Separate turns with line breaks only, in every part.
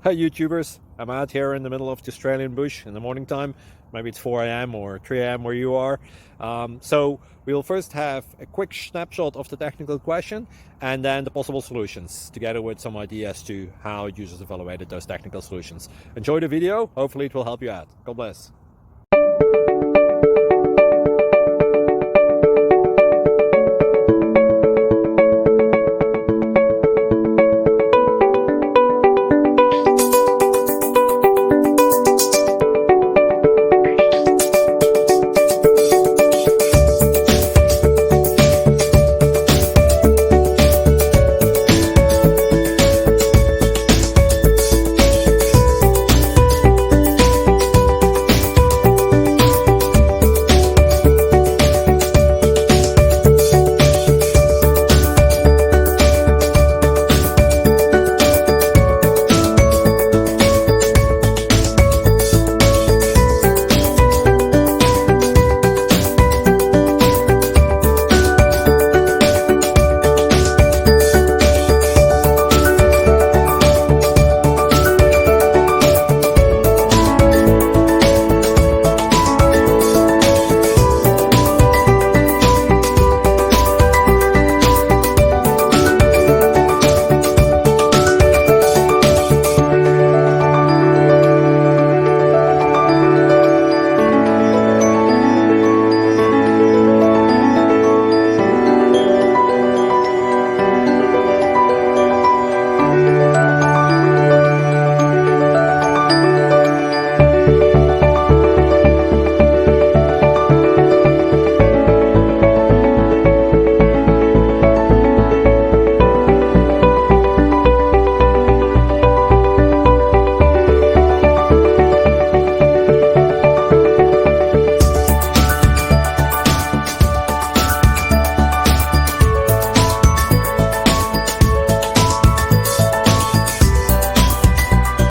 Hi YouTubers, I'm out here in the middle of the Australian bush in the morning time. Maybe it's 4 a.m. or 3 a.m. where you are. So we'll first have a quick snapshot of the technical question and then the possible solutions, together with some ideas to how users evaluated those technical solutions. Enjoy the video, hopefully it will help you out. God bless.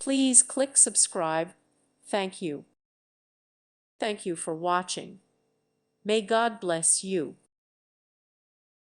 Please click subscribe. Thank you. Thank you for watching. May God bless you.